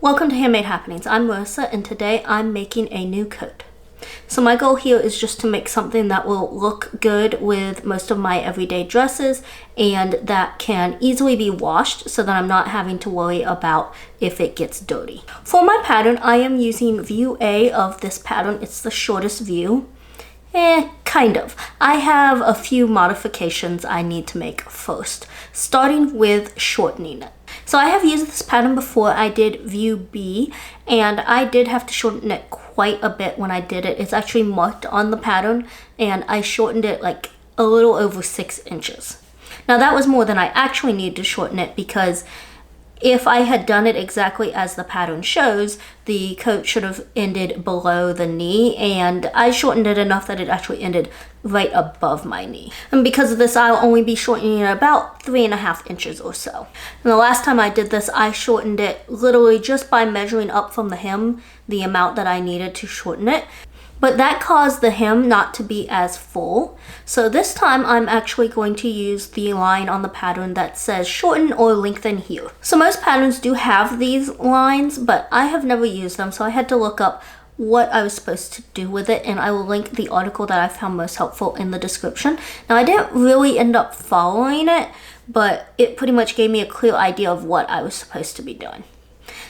Welcome to Handmade Happenings. I'm Marissa and today I'm making a new coat. So my goal here is just to make something that will look good with most of my everyday dresses and that can easily be washed so that I'm not having to worry about if it gets dirty. For my pattern, I am using view A of this pattern. It's the shortest view. Kind of. I have a few modifications I need to make first, starting with shortening it. So I have used this pattern before. I did view B and I did have to shorten it quite a bit when I did it. It's actually marked on the pattern and I shortened it like a little over 6 inches. Now that was more than I actually needed to shorten it because if I had done it exactly as the pattern shows, the coat should have ended below the knee, and I shortened it enough that it actually ended right above my knee. And because of this, I'll only be shortening it about 3.5 inches or so. And the last time I did this, I shortened it literally just by measuring up from the hem the amount that I needed to shorten it. But that caused the hem not to be as full. So this time I'm actually going to use the line on the pattern that says shorten or lengthen here. So most patterns do have these lines, but I have never used them, so I had to look up what I was supposed to do with it, and I will link the article that I found most helpful in the description. Now I didn't really end up following it, but it pretty much gave me a clear idea of what I was supposed to be doing.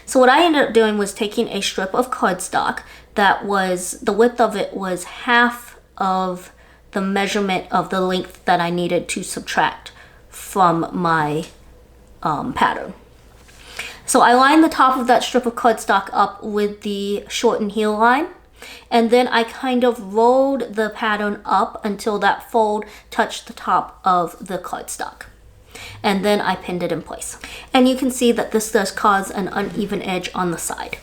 So what I ended up doing was taking a strip of cardstock that was, the width of it was half of the measurement of the length that I needed to subtract from my pattern. So I lined the top of that strip of cardstock up with the shorten heel line, and then I kind of rolled the pattern up until that fold touched the top of the cardstock. And then I pinned it in place. And you can see that this does cause an uneven edge on the side.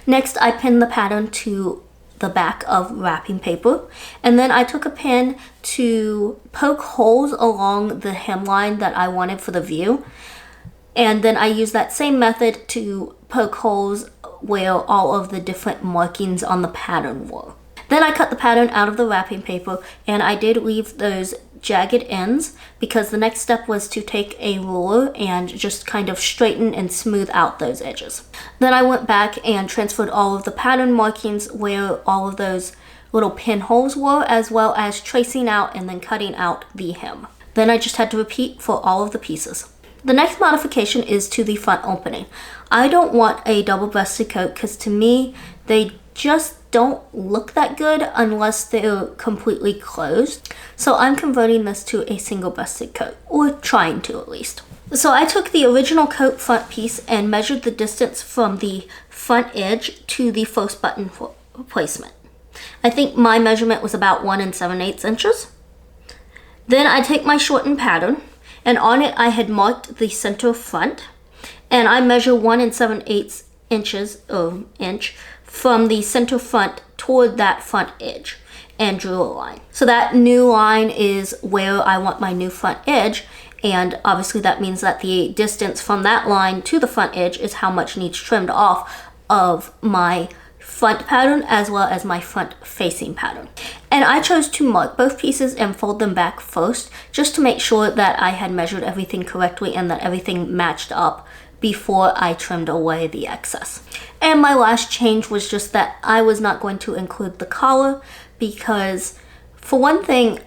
Next, I pinned the pattern to the back of wrapping paper, and then I took a pin to poke holes along the hemline that I wanted for the view, and then I used that same method to poke holes where all of the different markings on the pattern were. Then I cut the pattern out of the wrapping paper, and I did leave those jagged ends because the next step was to take a ruler and just kind of straighten and smooth out those edges. Then I went back and transferred all of the pattern markings where all of those little pinholes were, as well as tracing out and then cutting out the hem. Then I just had to repeat for all of the pieces. The next modification is to the front opening. I don't want a double-breasted coat because to me they just don't look that good unless they're completely closed. So I'm converting this to a single-breasted coat, or trying to at least. So I took the original coat front piece and measured the distance from the front edge to the first button placement. I think my measurement was about 1 7/8 inches. Then I take my shortened pattern, and on it I had marked the center front, and I measure 1 7/8 inches or inch from the center front toward that front edge and drew a line. So that new line is where I want my new front edge, and obviously that means that the distance from that line to the front edge is how much needs trimmed off of my front pattern as well as my front facing pattern. And I chose to mark both pieces and fold them back first just to make sure that I had measured everything correctly and that everything matched up before I trimmed away the excess. And my last change was just that I was not going to include the collar because, for one thing,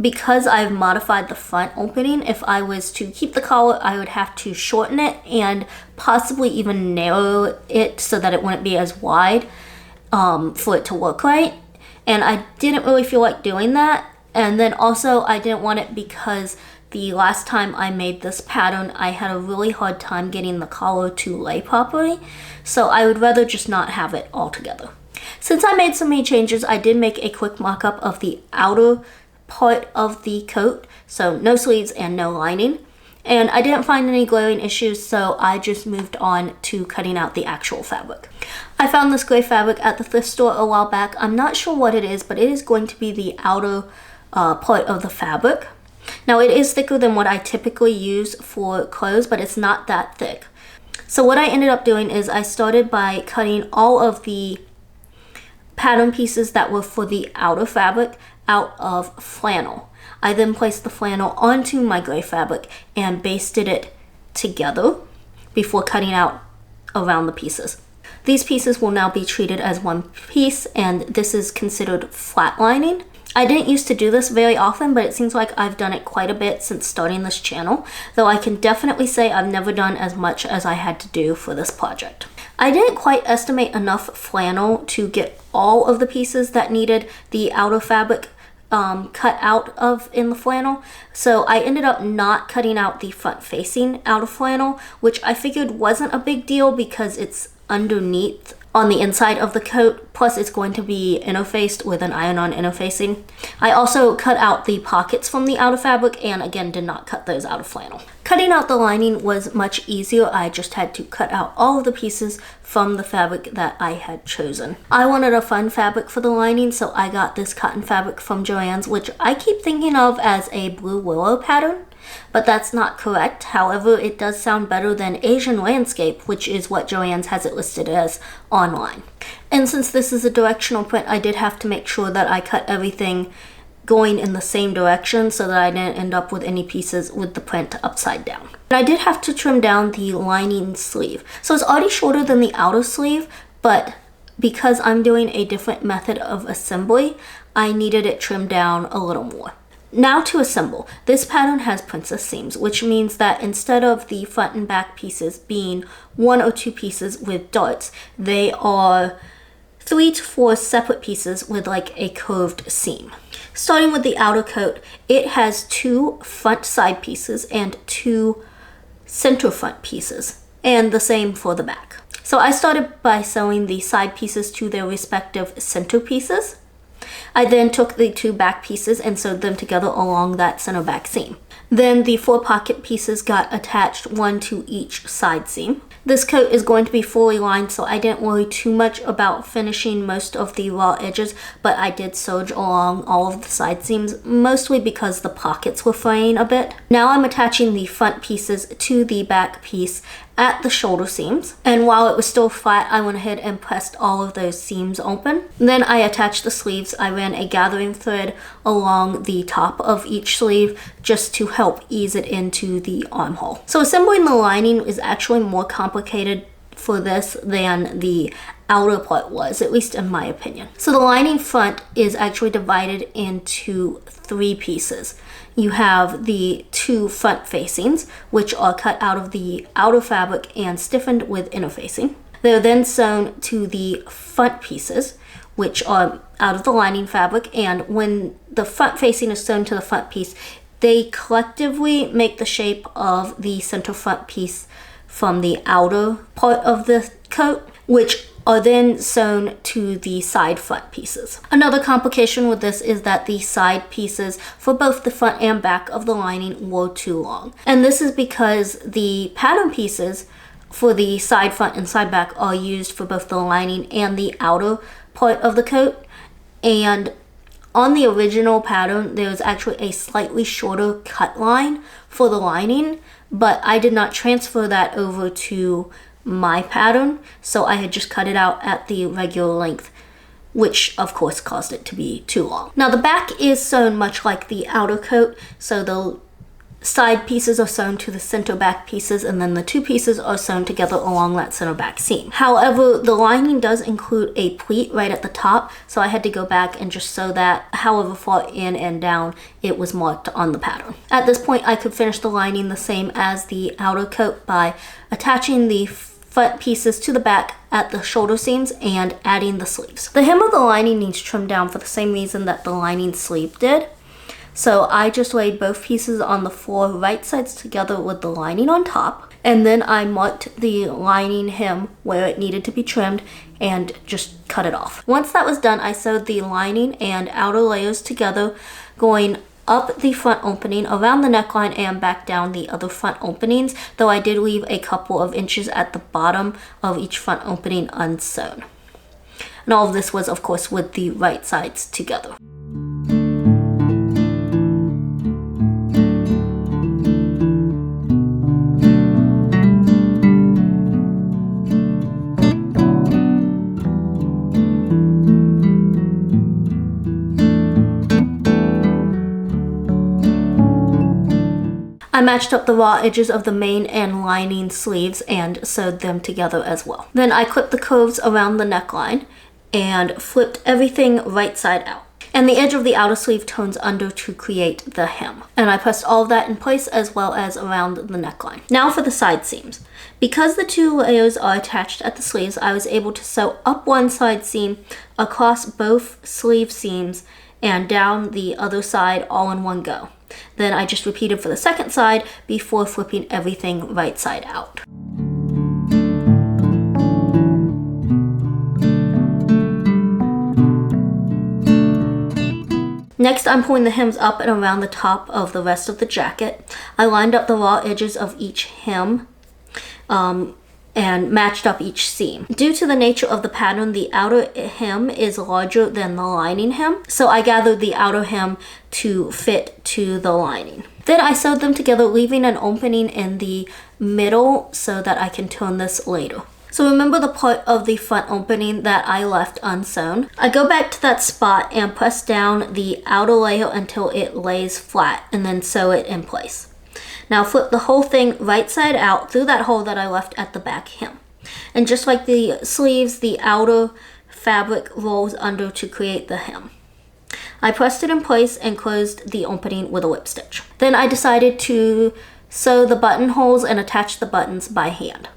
because I've modified the front opening, if I was to keep the collar, I would have to shorten it and possibly even narrow it so that it wouldn't be as wide for it to work right. And I didn't really feel like doing that. And then also I didn't want it because the last time I made this pattern, I had a really hard time getting the collar to lay properly, so I would rather just not have it all together. Since I made so many changes, I did make a quick mock-up of the outer part of the coat, so no sleeves and no lining, and I didn't find any glaring issues, so I just moved on to cutting out the actual fabric. I found this gray fabric at the thrift store a while back. I'm not sure what it is, but it is going to be the outer part of the fabric. Now it is thicker than what I typically use for clothes, but it's not that thick. So what I ended up doing is I started by cutting all of the pattern pieces that were for the outer fabric out of flannel. I then placed the flannel onto my gray fabric and basted it together before cutting out around the pieces. These pieces will now be treated as one piece, and this is considered flat lining. I didn't used to do this very often, but it seems like I've done it quite a bit since starting this channel, though I can definitely say I've never done as much as I had to do for this project. I didn't quite estimate enough flannel to get all of the pieces that needed the outer fabric cut out of in the flannel, so I ended up not cutting out the front facing outer flannel, which I figured wasn't a big deal because it's underneath on the inside of the coat, plus it's going to be interfaced with an iron-on interfacing. I also cut out the pockets from the outer fabric and again did not cut those out of flannel. Cutting out the lining was much easier. I just had to cut out all of the pieces from the fabric that I had chosen. I wanted a fun fabric for the lining, so I got this cotton fabric from Joann's, which I keep thinking of as a blue willow pattern, but that's not correct. However, it does sound better than Asian landscape, which is what Joann's has it listed as online. And since this is a directional print, I did have to make sure that I cut everything going in the same direction so that I didn't end up with any pieces with the print upside down. And I did have to trim down the lining sleeve. So it's already shorter than the outer sleeve, but because I'm doing a different method of assembly, I needed it trimmed down a little more. Now to assemble. This pattern has princess seams, which means that instead of the front and back pieces being 1 or 2 pieces with darts, they are 3 to 4 separate pieces with like a curved seam. Starting with the outer coat, it has 2 front side pieces and 2 center front pieces, and the same for the back. So I started by sewing the side pieces to their respective center pieces. I then took the 2 back pieces and sewed them together along that center back seam. Then the 4 pocket pieces got attached, 1 to each side seam. This coat is going to be fully lined, so I didn't worry too much about finishing most of the raw edges, but I did serge along all of the side seams, mostly because the pockets were fraying a bit. Now I'm attaching the front pieces to the back piece at the shoulder seams, and while it was still flat, I went ahead and pressed all of those seams open. Then I attached the sleeves. I ran a gathering thread along the top of each sleeve just to help ease it into the armhole. So assembling the lining is actually more complicated for this than the outer part was, at least in my opinion. So the lining front is actually divided into 3 pieces. You have the 2 front facings, which are cut out of the outer fabric and stiffened with interfacing. They're then sewn to the front pieces, which are out of the lining fabric, and when the front facing is sewn to the front piece, they collectively make the shape of the center front piece from the outer part of the coat, which are then sewn to the side front pieces. Another complication with this is that the side pieces for both the front and back of the lining were too long. And this is because the pattern pieces for the side front and side back are used for both the lining and the outer part of the coat. And on the original pattern, there's actually a slightly shorter cut line for the lining, but I did not transfer that over to my pattern, so I had just cut it out at the regular length, which of course caused it to be too long. Now the back is sewn much like the outer coat, so the side pieces are sewn to the center back pieces, and then the 2 pieces are sewn together along that center back seam. However, the lining does include a pleat right at the top, so I had to go back and just sew that however far in and down it was marked on the pattern. At this point, I could finish the lining the same as the outer coat by attaching the front pieces to the back at the shoulder seams and adding the sleeves. The hem of the lining needs trimmed down for the same reason that the lining sleeve did. So I just laid both pieces on the floor right sides together with the lining on top, and then I marked the lining hem where it needed to be trimmed and just cut it off. Once that was done, I sewed the lining and outer layers together, going up the front opening, around the neckline, and back down the other front openings, though I did leave a couple of inches at the bottom of each front opening unsewn. And all of this was, of course, with the right sides together. matched up the raw edges of the main and lining sleeves and sewed them together as well. Then I clipped the curves around the neckline and flipped everything right side out. And the edge of the outer sleeve turns under to create the hem. And I pressed all of that in place as well as around the neckline. Now for the side seams. Because the two layers are attached at the sleeves, I was able to sew up one side seam, across both sleeve seams, and down the other side all in one go. Then I just repeated for the second side before flipping everything right side out. Next, I'm pulling the hems up and around the top of the rest of the jacket. I lined up the raw edges of each hem and matched up each seam. Due to the nature of the pattern, the outer hem is larger than the lining hem, so I gathered the outer hem to fit to the lining. Then I sewed them together, leaving an opening in the middle so that I can turn this later. So remember the part of the front opening that I left unsewn? I go back to that spot and press down the outer layer until it lays flat and then sew it in place. Now flip the whole thing right side out through that hole that I left at the back hem. And just like the sleeves, the outer fabric rolls under to create the hem. I pressed it in place and closed the opening with a lip stitch. Then I decided to sew the buttonholes and attach the buttons by hand.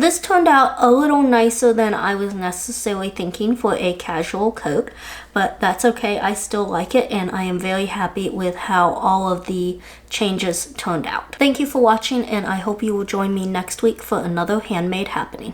This turned out a little nicer than I was necessarily thinking for a casual coat, but that's okay. I still like it and I am very happy with how all of the changes turned out. Thank you for watching and I hope you will join me next week for another handmade happening.